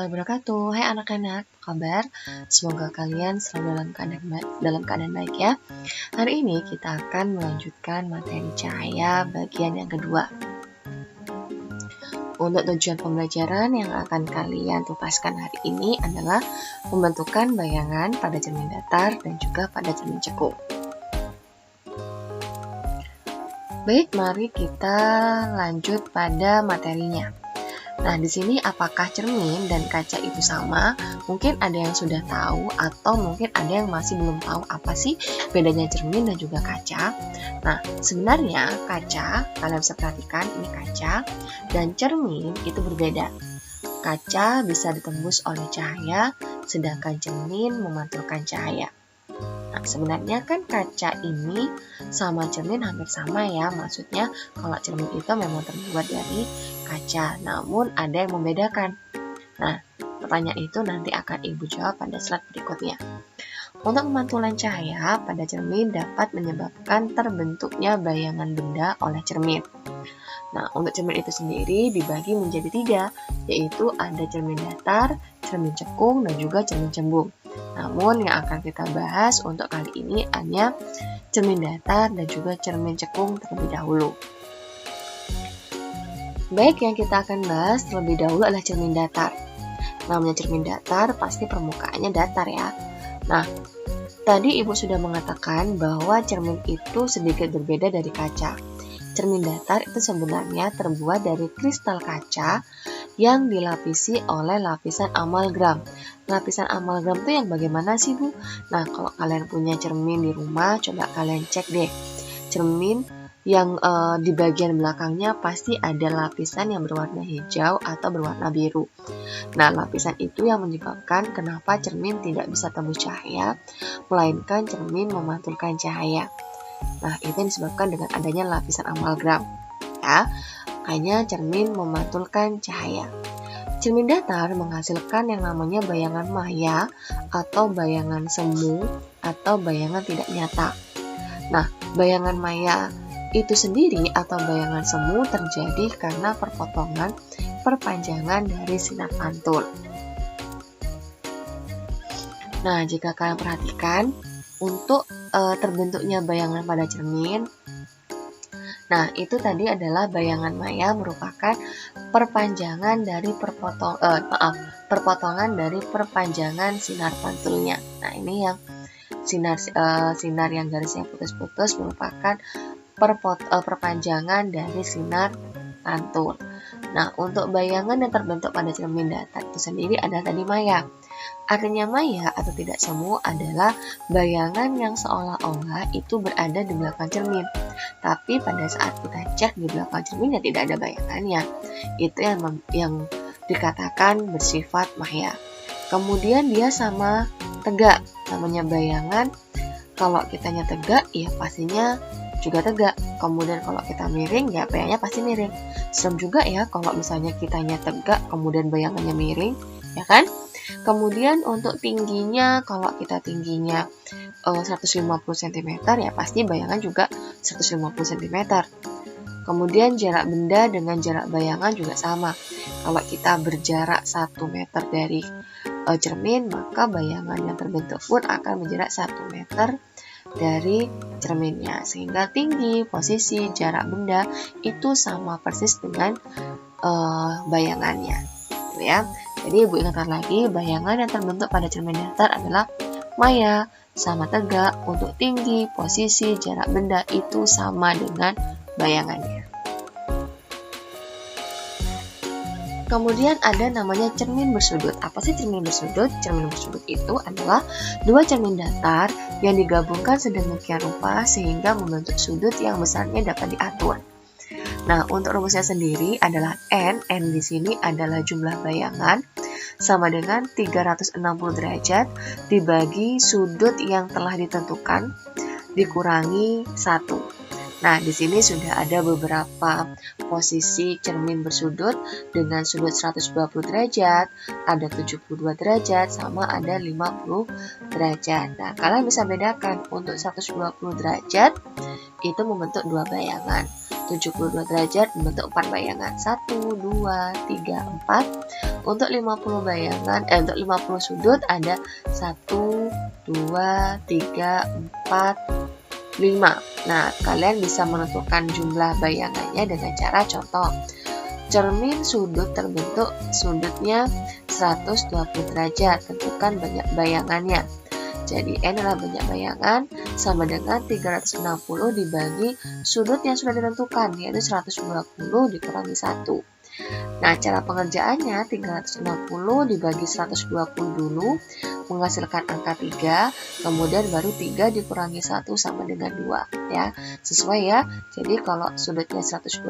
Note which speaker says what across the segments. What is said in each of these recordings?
Speaker 1: warahmatullahi wabarakatuh. Hai anak-anak, apa kabar? Semoga kalian selalu dalam keadaan baik ya. Hari ini kita akan melanjutkan materi cahaya bagian yang kedua. Untuk tujuan pembelajaran yang akan kalian tupaskan hari ini adalah pembentukan bayangan pada cermin datar dan juga pada cermin cekung. Baik, mari kita lanjut pada materinya. Nah, di sini apakah cermin dan kaca itu sama? Mungkin ada yang sudah tahu atau mungkin ada yang masih belum tahu apa sih bedanya cermin dan juga kaca. Nah, sebenarnya kaca, kalian bisa perhatikan ini kaca dan cermin itu berbeda. Kaca bisa ditembus oleh cahaya, sedangkan cermin memantulkan cahaya. Nah, sebenarnya kan kaca ini sama cermin hampir sama ya. Maksudnya kalau cermin itu memang terbuat dari kaca, namun ada yang membedakan. Nah, pertanyaan itu nanti akan Ibu jawab pada slide berikutnya. Untuk pemantulan cahaya pada cermin dapat menyebabkan terbentuknya bayangan benda oleh cermin. Nah, untuk cermin itu sendiri dibagi menjadi 3, yaitu ada cermin datar, cermin cekung, dan juga cermin cembung. Namun yang akan kita bahas untuk kali ini hanya cermin datar dan juga cermin cekung terlebih dahulu. Baik, yang kita akan bahas terlebih dahulu adalah cermin datar. Namanya cermin datar, pasti permukaannya datar ya. Nah, tadi Ibu sudah mengatakan bahwa cermin itu sedikit berbeda dari kaca. Cermin datar itu sebenarnya terbuat dari kristal kaca yang dilapisi oleh lapisan amalgam. Lapisan amalgam itu yang bagaimana sih, Bu? Nah, kalau kalian punya cermin di rumah, coba kalian cek deh. Cermin yang di bagian belakangnya pasti ada lapisan yang berwarna hijau atau berwarna biru. Nah, lapisan itu yang menyebabkan kenapa cermin tidak bisa tembus cahaya, melainkan cermin memantulkan cahaya. Nah, itu yang disebabkan dengan adanya lapisan amalgam. Ya, makanya cermin memantulkan cahaya. Cermin datar menghasilkan yang namanya bayangan maya atau bayangan semu atau bayangan tidak nyata. Nah, bayangan maya itu sendiri atau bayangan semu terjadi karena perpanjangan dari sinar pantul. Nah, jika kalian perhatikan untuk terbentuknya bayangan pada cermin, nah itu tadi adalah bayangan maya merupakan perpanjangan dari perpotongan dari perpanjangan sinar pantulnya. Nah, ini yang sinar yang garisnya putus-putus merupakan perpanjangan dari sinar pantul. Nah, untuk bayangan yang terbentuk pada cermin datar itu sendiri adalah tadi maya. Artinya maya atau tidak semu adalah bayangan yang seolah-olah itu berada di belakang cermin. Tapi pada saat kita cek di belakang cermin ya tidak ada bayangannya. Itu yang dikatakan bersifat maya. Kemudian dia sama tegak. Namanya bayangan, kalau kitanya tegak ya pastinya juga tegak. Kemudian kalau kita miring ya bayangannya pasti miring. Serem juga ya kalau misalnya kitanya tegak kemudian bayangannya miring, ya kan? Kemudian untuk tingginya, kalau kita tingginya 150 cm ya pasti bayangan juga 150 cm. Kemudian jarak benda dengan jarak bayangan juga sama. Kalau kita berjarak 1 meter dari cermin, maka bayangan yang terbentuk pun akan berjarak 1 meter dari cerminnya, sehingga tinggi, posisi, jarak benda itu sama persis dengan bayangannya, gitu ya. Jadi Ibu ingatkan lagi, bayangan yang terbentuk pada cermin datar adalah maya, sama tegak. Untuk tinggi, posisi, jarak benda itu sama dengan bayangannya. Kemudian ada namanya cermin bersudut. Apa sih cermin bersudut? Cermin bersudut itu adalah 2 cermin datar yang digabungkan sedemikian rupa sehingga membentuk sudut yang besarnya dapat diatur. Nah, untuk rumusnya sendiri adalah N di sini adalah jumlah bayangan sama dengan 360 derajat dibagi sudut yang telah ditentukan dikurangi 1. Nah, di sini sudah ada beberapa posisi cermin bersudut dengan sudut 120 derajat, ada 72 derajat, sama ada 50 derajat. Nah, kalian bisa bedakan untuk 120 derajat itu membentuk 2 bayangan. 72 derajat membentuk 4 bayangan. 1, 2, 3, 4. Untuk 50 bayangan, untuk 50 sudut ada 1, 2, 3, 4, 5. Nah, kalian bisa menentukan jumlah bayangannya dengan cara contoh. Cermin sudut terbentuk sudutnya 120 derajat. Tentukan banyak bayangannya. Jadi N adalah banyak bayangan sama dengan 360 dibagi sudut yang sudah ditentukan, yaitu 120 dikurangi 1. Nah, cara pengerjaannya 360 dibagi 120 dulu menghasilkan angka 3, kemudian baru 3 dikurangi 1 sama dengan 2 ya. Sesuai ya. Jadi kalau sudutnya 120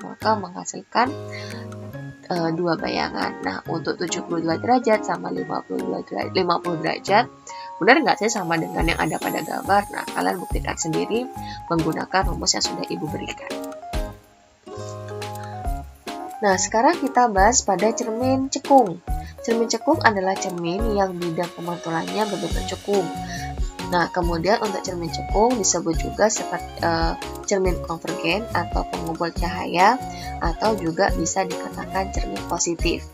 Speaker 1: maka menghasilkan 2 bayangan. Nah, untuk 72 derajat sama 50 derajat, benar nggak sih sama dengan yang ada pada gambar? Nah, kalian buktikan sendiri menggunakan rumus yang sudah Ibu berikan. Nah, sekarang kita bahas pada cermin cekung. Cermin cekung adalah cermin yang bidang pemantulannya berbentuk cekung. Nah, kemudian untuk cermin cekung disebut juga seperti cermin konvergen atau pengumpul cahaya, atau juga bisa dikatakan cermin positif.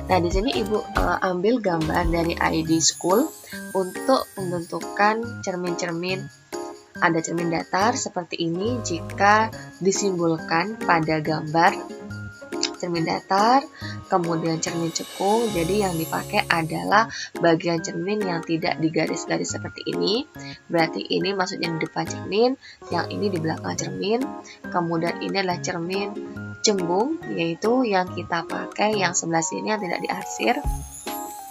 Speaker 1: Nah, di sini Ibu ambil gambar dari ID School untuk pembentukan cermin-cermin. Ada cermin datar seperti ini jika disimbolkan pada gambar cermin datar, kemudian cermin cekung. Jadi yang dipakai adalah bagian cermin yang tidak digaris-garis seperti ini. Berarti ini maksudnya di depan cermin, yang ini di belakang cermin. Kemudian ini adalah cermin cembung, yaitu yang kita pakai yang sebelah sini yang tidak diarsir.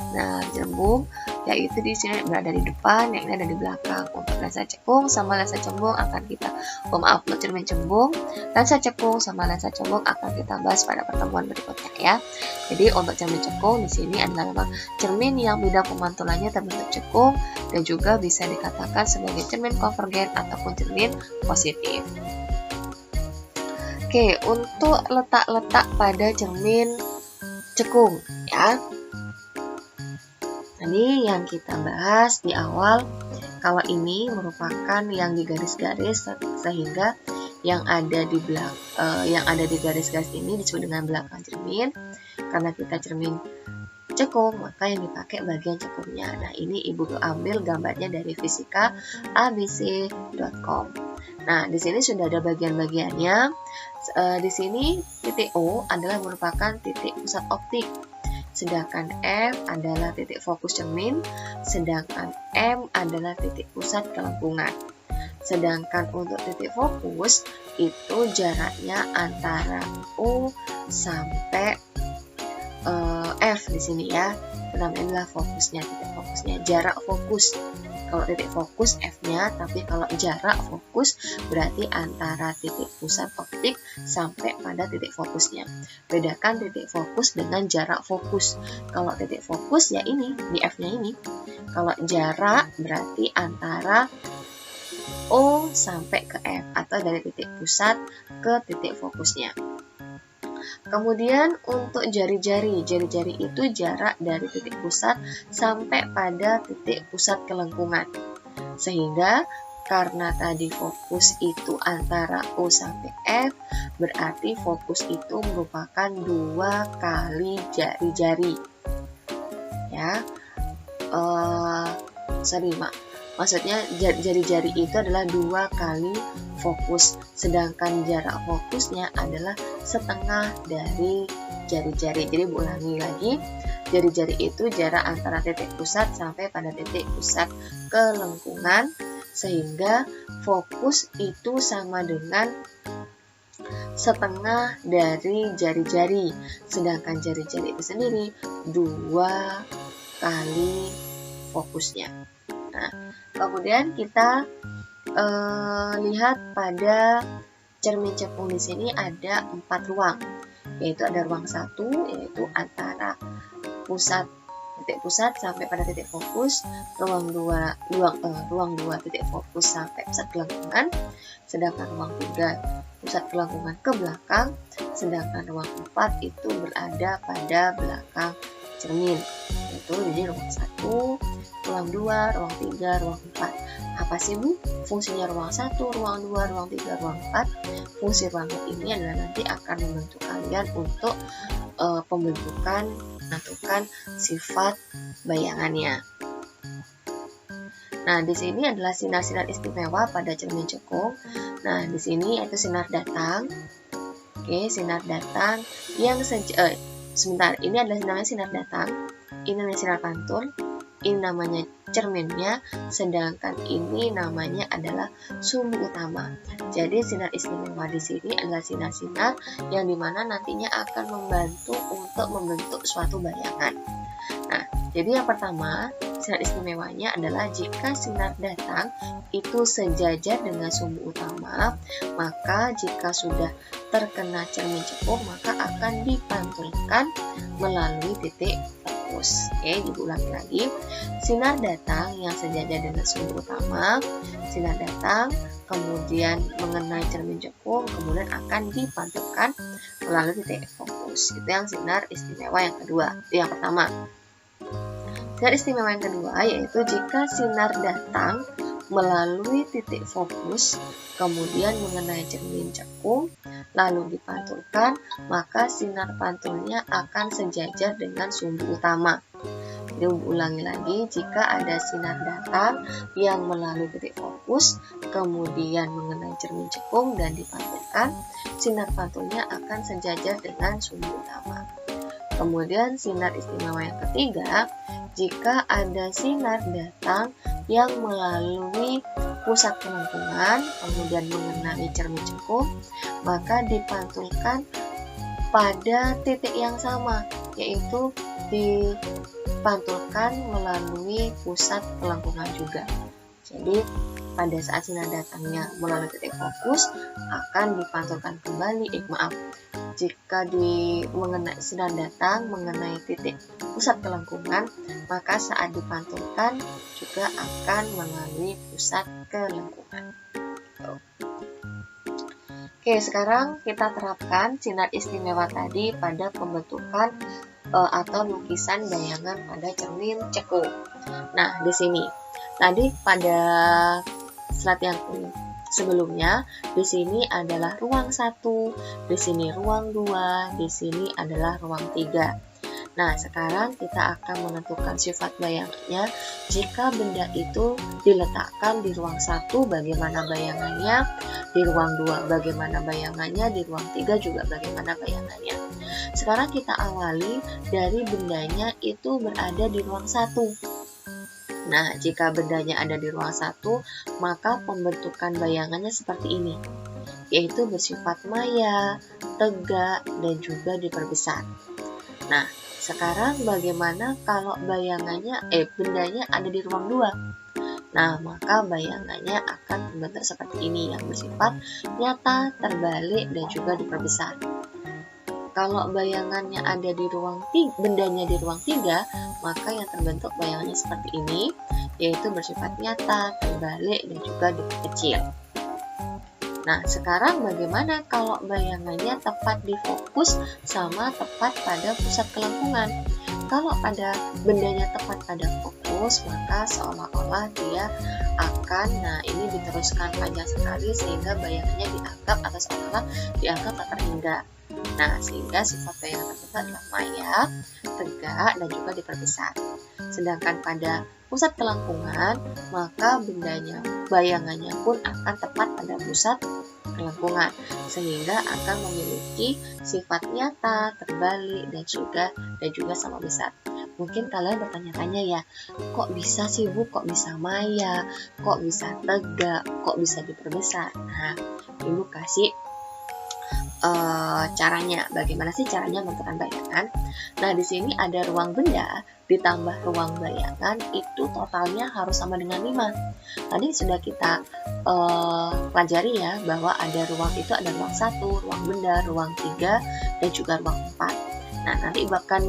Speaker 1: Nah, cembung yaitu di sini berada di depan, yang ini ada di belakang. Untuk lensa cekung sama lensa cembung akan kita, untuk cermin cembung, lensa cekung sama lensa cembung akan kita bahas pada pertemuan berikutnya ya. Jadi untuk cermin cekung di sini adalah memang cermin yang bidang pemantulannya terbentuk cekung dan juga bisa dikatakan sebagai cermin konvergen ataupun cermin positif. Oke, untuk letak-letak pada cermin cekung ya. Tadi yang kita bahas di awal, kalau ini merupakan yang digaris-garis sehingga yang ada di garis-garis ini disebut dengan belakang cermin. Karena kita cermin cekung, maka yang dipakai bagian cekungnya. Nah, ini Ibu ambil gambarnya dari fisikaabc.com. Nah, di sini sudah ada bagian-bagiannya. Di sini titik O adalah merupakan titik pusat optik. Sedangkan F adalah titik fokus cermin, sedangkan M adalah titik pusat kelengkungan. Sedangkan untuk titik fokus itu jaraknya antara O sampai F di sini ya. Namanya fokusnya, titik fokusnya, jarak fokus. Kalau titik fokus F-nya, tapi kalau jarak fokus berarti antara titik pusat optik sampai pada titik fokusnya. Bedakan titik fokus dengan jarak fokus. Kalau titik fokus ya ini, di F-nya ini. Kalau jarak berarti antara O sampai ke F, atau dari titik pusat ke titik fokusnya. Kemudian untuk jari-jari itu jarak dari titik pusat sampai pada titik pusat kelengkungan. Sehingga karena tadi fokus itu antara O sampai F, berarti fokus itu merupakan 2 kali jari-jari. Ya, maksudnya jari-jari itu adalah 2 kali fokus, sedangkan jarak fokusnya adalah setengah dari jari-jari. Jadi ulangi lagi, jari-jari itu jarak antara titik pusat sampai pada titik pusat kelengkungan, sehingga fokus itu sama dengan setengah dari jari-jari, sedangkan jari-jari itu sendiri 2 kali fokusnya. Nah, kemudian kita lihat pada cermin cekung di sini ada 4 ruang, yaitu ada ruang 1 yaitu antara titik pusat sampai pada titik fokus, ruang 2 titik fokus sampai pusat kelengkungan, sedangkan ruang 3 pusat kelengkungan ke belakang, sedangkan ruang 4 itu berada pada belakang cermin. Yaitu jadi ruang 1, ruang 2, ruang 3, ruang 4. Apa sih Bu fungsinya ruang 1, ruang 2, ruang 3, ruang 4? Fungsi ruang ini adalah nanti akan membantu kalian untuk pembentukan menentukan sifat bayangannya. Nah, di sini adalah sinar-sinar istimewa pada cermin cekung. Nah, di sini yaitu sinar datang. Oke, sinar datang yang sebentar, ini adalah namanya sinar datang. Ini namanya sinar pantul. Ini namanya cerminnya, sedangkan ini namanya adalah sumbu utama. Jadi sinar istimewa di sini adalah sinar-sinar yang dimana nantinya akan membantu untuk membentuk suatu bayangan. Nah, jadi yang pertama, sinar istimewanya adalah jika sinar datang itu sejajar dengan sumbu utama, maka jika sudah terkena cermin cekung maka akan dipantulkan melalui titik fokus. Oke, diulangi lagi. Sinar datang yang sejajar dengan sumbu utama, sinar datang kemudian mengenai cermin cekung, kemudian akan dipantulkan melalui titik fokus. Itu yang sinar istimewa yang kedua. Itu yang pertama. Sinar istimewa yang kedua yaitu jika sinar datang melalui titik fokus, kemudian mengenai cermin cekung, lalu dipantulkan, maka sinar pantulnya akan sejajar dengan sumbu utama. Jadi ulangi lagi, jika ada sinar datang yang melalui titik fokus, kemudian mengenai cermin cekung dan dipantulkan, sinar pantulnya akan sejajar dengan sumbu utama. Kemudian sinar istimewa yang ketiga, jika ada sinar datang yang melalui pusat kelengkungan, kemudian mengenai cermin cekung, maka dipantulkan pada titik yang sama, yaitu dipantulkan melalui pusat kelengkungan juga. Jadi pada saat sinar datangnya melalui titik fokus akan dipantulkan kembali. Jika mengenai sinar datang mengenai titik pusat kelengkungan, maka saat dipantulkan juga akan melalui pusat kelengkungan. Oke, sekarang kita terapkan sinar istimewa tadi pada pembentukan atau lukisan bayangan pada cermin cekung. Nah, di sini tadi pada slide yang sebelumnya, di sini adalah ruang 1, di sini ruang 2, di sini adalah ruang 3. Nah, sekarang kita akan menentukan sifat bayangannya. Jika benda itu diletakkan di ruang 1, bagaimana bayangannya, di ruang 2 bagaimana bayangannya, di ruang 3 juga bagaimana bayangannya. Sekarang kita awali dari bendanya itu berada di ruang 1. Nah, jika bendanya ada di ruang 1, maka pembentukan bayangannya seperti ini, yaitu bersifat maya, tegak, dan juga diperbesar. Nah, sekarang bagaimana kalau bendanya ada di ruang 2? Nah, maka bayangannya akan membentuk seperti ini, yang bersifat nyata, terbalik, dan juga diperbesar. Kalau bayangannya ada di ruang 3, bendanya di ruang 3, maka yang terbentuk bayangannya seperti ini, yaitu bersifat nyata, terbalik, dan juga diperkecil. Nah, sekarang bagaimana kalau bayangannya tepat di fokus sama tepat pada pusat kelengkungan? Kalau pada bendanya tepat pada fokus, maka seolah-olah dia akan, ini diteruskan panjang sekali sehingga bayangannya dianggap atau seolah-olah dianggap tak terhingga. Nah, sehingga sifat bayangan tersebut adalah maya, tegak, dan juga diperbesar. Sedangkan pada pusat kelengkungan, maka bayangannya pun akan tepat pada pusat kelengkungan, sehingga akan memiliki sifat nyata, terbalik, dan juga sama besar. Mungkin kalian bertanya-tanya ya, kok bisa sih Bu, kok bisa maya, kok bisa tegak, kok bisa diperbesar? Nah, Ibu kasih caranya. Bagaimana sih caranya menentukan bayangan? Nah, di sini ada ruang benda ditambah ruang bayangan, itu totalnya harus sama dengan 5. Tadi sudah kita pelajari ya, bahwa ada ruang itu ada ruang 1, ruang benda, ruang 3, dan juga ruang 4. Nah, nanti Ibu akan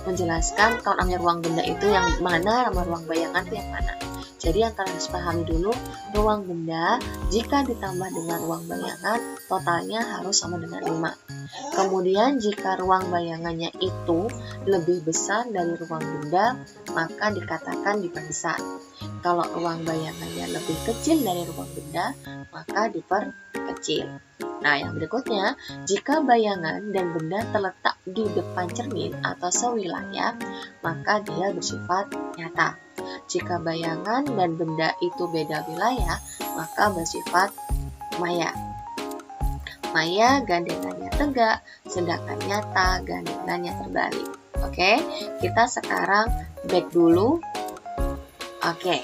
Speaker 1: menjelaskan kalau namanya ruang benda itu yang mana, nama ruang bayangan itu yang mana. Jadi yang kalian harus pahami dulu, ruang benda jika ditambah dengan ruang bayangan, totalnya harus sama dengan 5. Kemudian jika ruang bayangannya itu lebih besar dari ruang benda, maka dikatakan diperbesar. Kalau ruang bayangannya lebih kecil dari ruang benda, maka diperkecil. Nah, yang berikutnya, jika bayangan dan benda terletak di depan cermin atau sewilayah, maka dia bersifat nyata. Jika bayangan dan benda itu beda wilayah, maka bersifat maya. Maya gandengannya tegak, sedangkan nyata gandengannya terbalik. Oke, kita sekarang back dulu. Oke,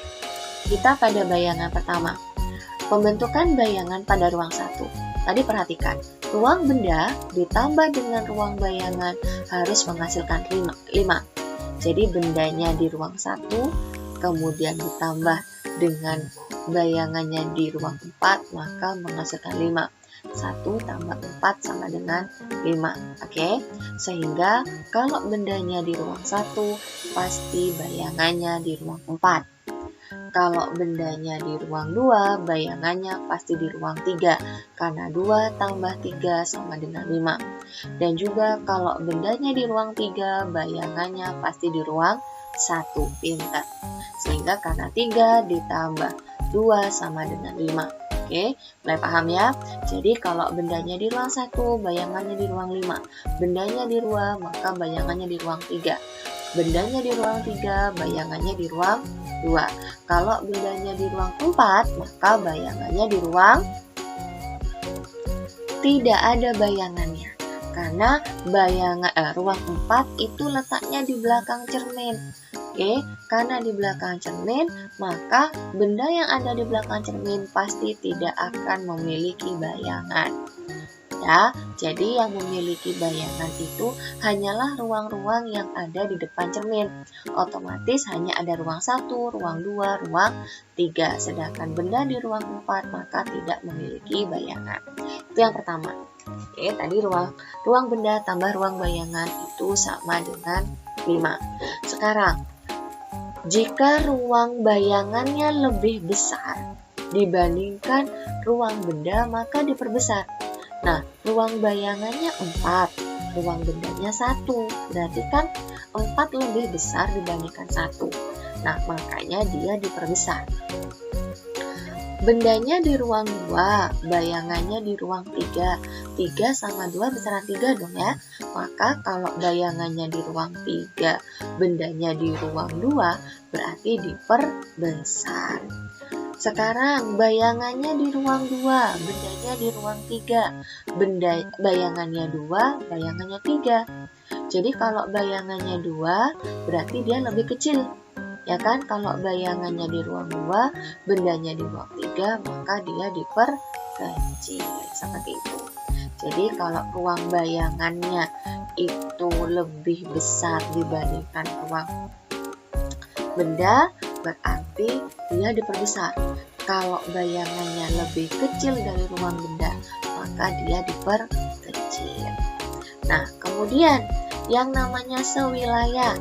Speaker 1: kita pada bayangan pertama. Pembentukan bayangan pada ruang 1. Tadi perhatikan, ruang benda ditambah dengan ruang bayangan harus menghasilkan 5. Jadi bendanya di ruang 1, kemudian ditambah dengan bayangannya di ruang 4, maka menghasilkan 5. 1 tambah 4 sama dengan 5. Oke, sehingga kalau bendanya di ruang 1, pasti bayangannya di ruang 4. Kalau bendanya di ruang 2, bayangannya pasti di ruang 3, karena 2 tambah 3 sama dengan 5. Dan juga kalau bendanya di ruang 3, bayangannya pasti di ruang 1, pintar. Sehingga karena 3 ditambah 2 sama dengan 5. Oke, mulai paham ya? Jadi kalau bendanya di ruang 1, bayangannya di ruang 5. Bendanya di ruang, maka bayangannya di ruang 3. Bendanya di ruang 3, bayangannya di ruang 2. Kalau bendanya di ruang 4, maka bayangannya di ruang tidak ada bayangannya. Karena ruang 4 itu letaknya di belakang cermin. Oke, karena di belakang cermin, maka benda yang ada di belakang cermin pasti tidak akan memiliki bayangan. Ya, jadi yang memiliki bayangan itu hanyalah ruang-ruang yang ada di depan cermin. Otomatis hanya ada ruang 1, ruang 2, ruang 3. Sedangkan benda di ruang 4 maka tidak memiliki bayangan. Itu yang pertama. Oke, tadi ruang benda tambah ruang bayangan itu sama dengan 5. Sekarang, jika ruang bayangannya lebih besar dibandingkan ruang benda, maka diperbesar. Nah, ruang bayangannya 4, ruang bendanya 1. Berarti kan 4 lebih besar dibandingkan 1. Nah, makanya dia diperbesar. Bendanya di ruang 2, bayangannya di ruang 3. 3 sama 2 besaran 3 dong ya. Maka kalau bayangannya di ruang 3, bendanya di ruang 2, berarti diperbesar. Sekarang bayangannya di ruang 2, bendanya di ruang 3. Bayangannya 2, bayangannya 3. Jadi kalau bayangannya 2, berarti dia lebih kecil. Ya kan? Kalau bayangannya di ruang 2, bendanya di ruang 3, maka dia diperkecil. Seperti itu. Jadi kalau ruang bayangannya itu lebih besar dibandingkan ruang benda, berarti dia diperbesar. Kalau bayangannya lebih kecil dari ruang benda, maka dia diperkecil. Nah, kemudian yang namanya sewilayah.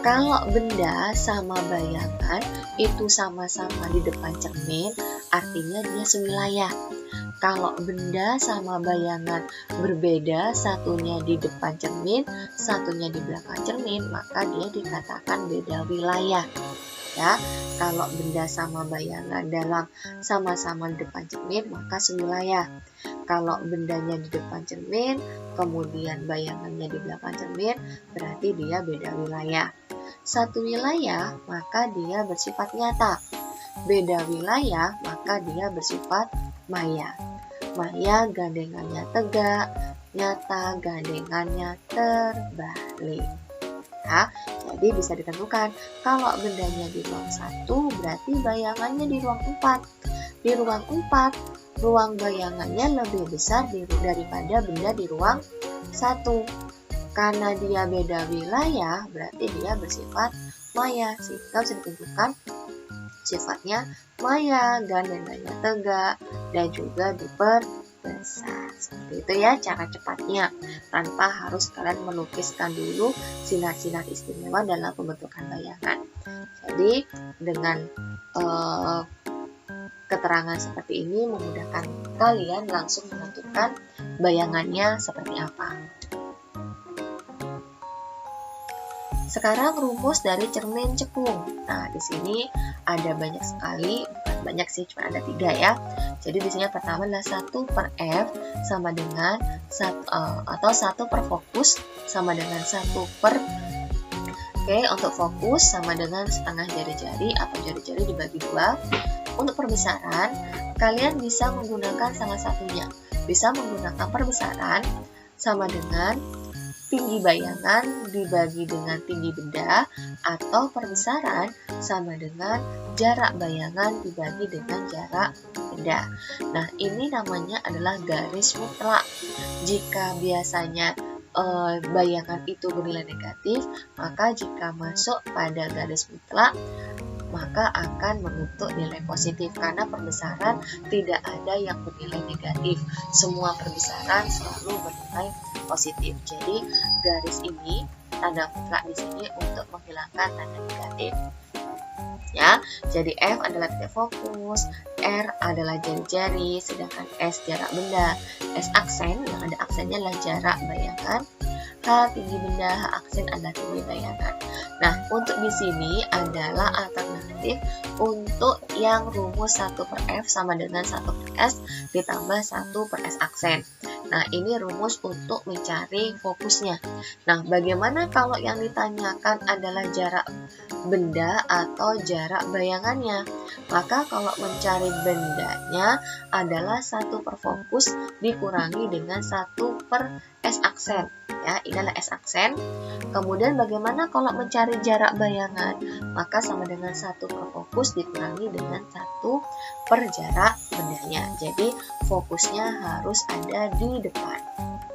Speaker 1: Kalau benda sama bayangan itu sama-sama di depan cermin, artinya dia sewilayah. Kalau benda sama bayangan berbeda, satunya di depan cermin, satunya di belakang cermin, maka dia dikatakan beda wilayah. Ya, kalau benda sama bayangan dalam sama-sama di depan cermin, maka sewilayah. Kalau bendanya di depan cermin, kemudian bayangannya di belakang cermin, berarti dia beda wilayah. Satu wilayah, maka dia bersifat nyata. Beda wilayah, maka dia bersifat maya. Maya gandengannya tegak, nyata gandengannya terbalik. Ya, jadi bisa ditentukan kalau bendanya di ruang 1, berarti bayangannya di ruang 4. Di ruang 4, ruang bayangannya lebih besar daripada benda di ruang 1. Karena dia beda wilayah, berarti dia bersifat maya. Sehingga bisa ditentukan sifatnya maya, gandengannya tegak, dan juga diperbesar. Seperti itu ya cara cepatnya, tanpa harus kalian melukiskan dulu sinar-sinar istimewa dalam pembentukan bayangan. Jadi dengan keterangan seperti ini memudahkan kalian langsung menentukan bayangannya seperti apa. Sekarang rumus dari cermin cekung. Nah, di sini ada banyak sekali, bukan banyak sih, cuma ada 3 ya. Jadi di sini pertama adalah 1 per F sama dengan 1 per fokus sama dengan 1 per Oke, untuk fokus sama dengan setengah jari-jari atau jari-jari dibagi 2. Untuk perbesaran, kalian bisa menggunakan salah satunya. Bisa menggunakan perbesaran sama dengan tinggi bayangan dibagi dengan tinggi benda, atau perbesaran sama dengan jarak bayangan dibagi dengan jarak benda. Nah, ini namanya adalah garis mutlak. Jika biasanya bayangan itu bernilai negatif, maka jika masuk pada garis mutlak, maka akan membentuk nilai positif karena perbesaran tidak ada yang bernilai negatif. Semua perbesaran selalu bernilai positif. Jadi garis ini tanda mutlak di sini untuk menghilangkan tanda negatif. Ya, jadi F adalah titik fokus, R adalah jari-jari, sedangkan S jarak benda, S aksen yang ada aksennya adalah jarak bayangan, H tinggi benda, H aksen adalah tinggi bayangan. Nah, untuk di sini adalah alternatif untuk yang rumus 1 per F sama dengan 1 per S ditambah 1 per S aksen. Nah, ini rumus untuk mencari fokusnya. Nah, bagaimana kalau yang ditanyakan adalah jarak benda atau jarak bayangannya? Maka kalau mencari bendanya adalah 1 per fokus dikurangi dengan 1 per S aksen. Ya, ini adalah S aksen. Kemudian bagaimana kalau mencari jarak bayangan? Maka sama dengan 1 per fokus dikurangi dengan 1 per jarak bendanya. Jadi fokusnya harus ada di depan.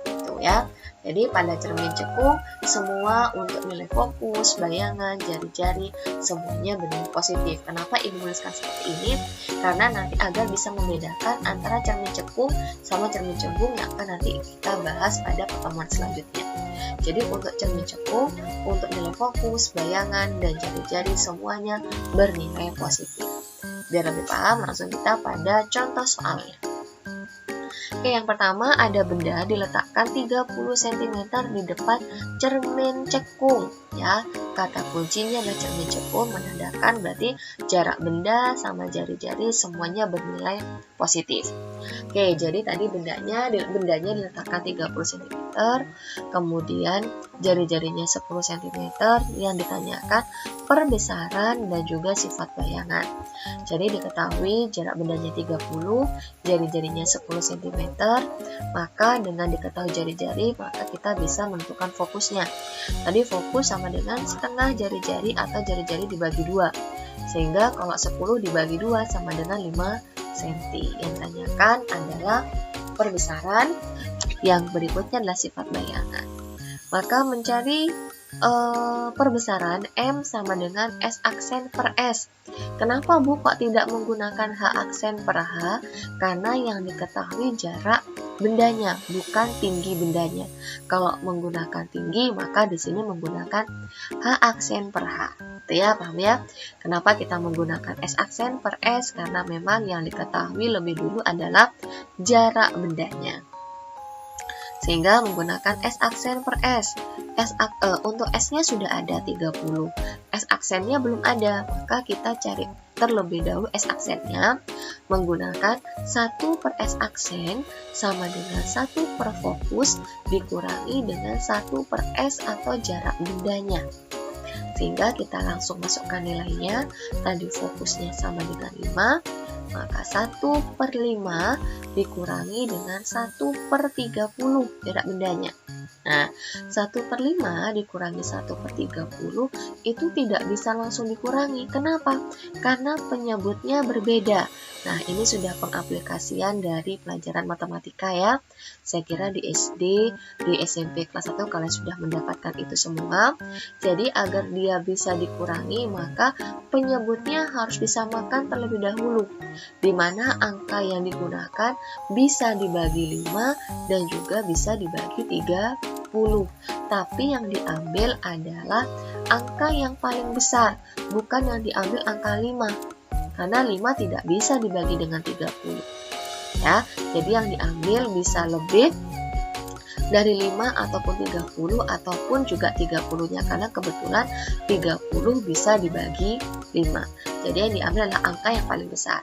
Speaker 1: Gitu ya. Jadi pada cermin cekung semua untuk nilai fokus, bayangan, jari-jari semuanya bernilai positif. Kenapa ibu menuliskan seperti ini? Karena nanti agar bisa membedakan antara cermin cekung sama cermin cembung yang akan nanti kita bahas pada pertemuan selanjutnya. Jadi untuk cermin cekung, untuk nilai fokus, bayangan, dan jari-jari semuanya bernilai positif. Biar lebih paham, langsung kita pada contoh soalnya. Oke, yang pertama ada benda diletakkan 30 cm di depan cermin cekung. Ya, kata kuncinya adalah cermin cekung, menandakan berarti jarak benda sama jari-jari semuanya bernilai positif. Oke, jadi tadi bendanya diletakkan 30 cm, kemudian jari-jarinya 10 cm, yang ditanyakan perbesaran dan juga sifat bayangan. Jadi diketahui jarak bendanya 30, jari-jarinya 10 cm, maka dengan diketahui jari-jari, maka kita bisa menentukan fokusnya. Tadi fokus sama dengan setengah jari-jari atau jari-jari dibagi 2. Sehingga kalau 10 dibagi 2 sama dengan 5 cm. Yang ditanyakan adalah perbesaran, yang berikutnya adalah sifat bayangan. Maka mencari perbesaran M sama dengan S aksen per S. Kenapa Bu kok tidak menggunakan H aksen per H? Karena yang diketahui jarak bendanya, bukan tinggi bendanya. Kalau menggunakan tinggi, maka di sini menggunakan H aksen per H. Itu ya, paham ya? Kenapa kita menggunakan S aksen per S? Karena memang yang diketahui lebih dulu adalah jarak bendanya. Sehingga menggunakan S aksen per S. Untuk S-nya sudah ada 30. S aksennya belum ada, maka kita cari terlebih dahulu S aksennya menggunakan 1 per S aksen sama dengan 1 per fokus dikurangi dengan 1 per S atau jarak bendanya. Sehingga kita langsung masukkan nilainya. Tadi fokusnya sama dengan 5, maka 1 per 5 dikurangi dengan 1 per 30 jarak bendanya. Nah, 1 per 5 dikurangi 1 per 30 itu tidak bisa langsung dikurangi. Kenapa? Karena penyebutnya berbeda. Nah, ini sudah pengaplikasian dari pelajaran matematika ya. Saya kira di SD, di SMP kelas 1 kalian sudah mendapatkan itu semua. Jadi agar dia bisa dikurangi, maka penyebutnya harus disamakan terlebih dahulu. Di mana angka yang digunakan bisa dibagi 5 dan juga bisa dibagi 30. Tapi yang diambil adalah angka yang paling besar, bukan yang diambil angka 5. Karena 5 tidak bisa dibagi dengan 30. Ya, jadi yang diambil bisa lebih dari 5 ataupun 30 ataupun juga 30-nya, karena kebetulan 30 bisa dibagi 5. Jadi yang diambil adalah angka yang paling besar.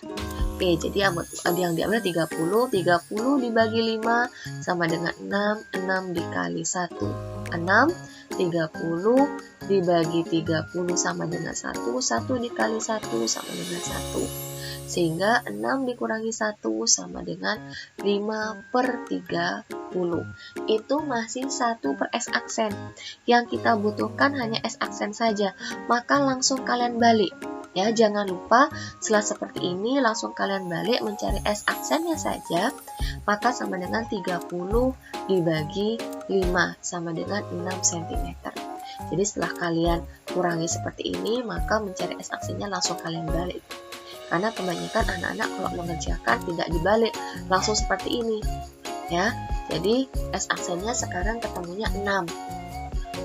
Speaker 1: Oke, jadi yang diambil 30. 30 dibagi 5 sama dengan 6. 6 dikali 1, 6. 30 dibagi 30 sama dengan 1. 1 dikali 1 sama dengan 1. Sehingga 6 dikurangi 1 sama dengan 5/30. Itu masih 1 per S aksen. Yang kita butuhkan hanya S aksen saja. Maka langsung kalian balik. Ya, jangan lupa setelah seperti ini langsung kalian balik mencari S aksennya saja. Maka sama dengan 30 dibagi 5 sama dengan 6 cm. Jadi setelah kalian kurangi seperti ini, maka mencari S aksennya langsung kalian balik. Karena kebanyakan anak-anak kalau mengerjakan tidak dibalik, langsung seperti ini. Ya, jadi S aksennya sekarang ketemunya 6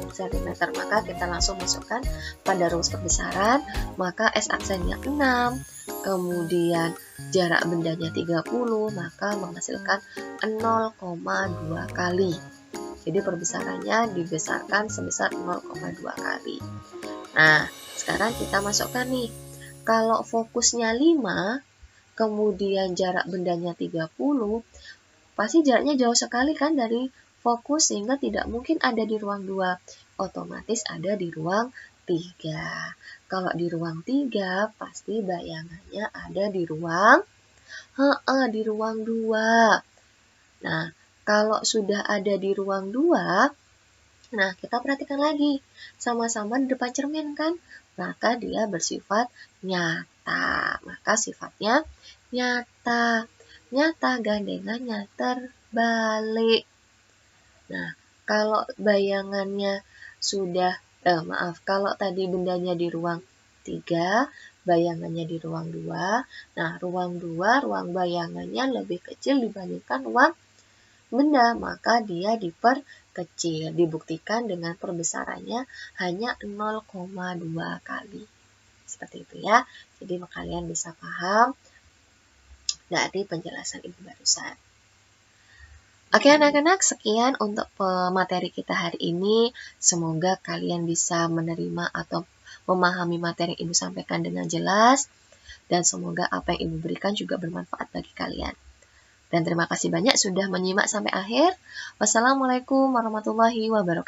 Speaker 1: cm, maka kita langsung masukkan pada rumus perbesaran, maka S aksennya 6, kemudian jarak bendanya 30, maka menghasilkan 0,2 kali. Jadi perbesarannya dibesarkan sebesar 0,2 kali. Nah, sekarang kita masukkan nih. Kalau fokusnya 5, kemudian jarak bendanya 30, pasti jaraknya jauh sekali kan dari fokus, sehingga tidak mungkin ada di ruang 2. Otomatis ada di ruang 3. Kalau di ruang 3, pasti bayangannya ada di ruang di ruang 2. Nah, kalau sudah ada di ruang 2, nah kita perhatikan lagi. Sama-sama di depan cermin kan? Maka dia bersifat nyata. Maka sifatnya nyata. Nyata gandengannya terbalik. Nah, kalau bayangannya sudah, kalau tadi bendanya di ruang 3, bayangannya di ruang 2. Nah, ruang 2, ruang bayangannya lebih kecil dibandingkan ruang benda, maka dia diperkecil. Dibuktikan dengan perbesarannya hanya 0,2 kali. Seperti itu ya. Jadi kalian bisa paham dari penjelasan Ibu barusan. Oke anak-anak, sekian untuk materi kita hari ini. Semoga kalian bisa menerima atau memahami materi yang Ibu sampaikan dengan jelas. Dan semoga apa yang Ibu berikan juga bermanfaat bagi kalian. Dan terima kasih banyak sudah menyimak sampai akhir. Wassalamualaikum warahmatullahi wabarakatuh.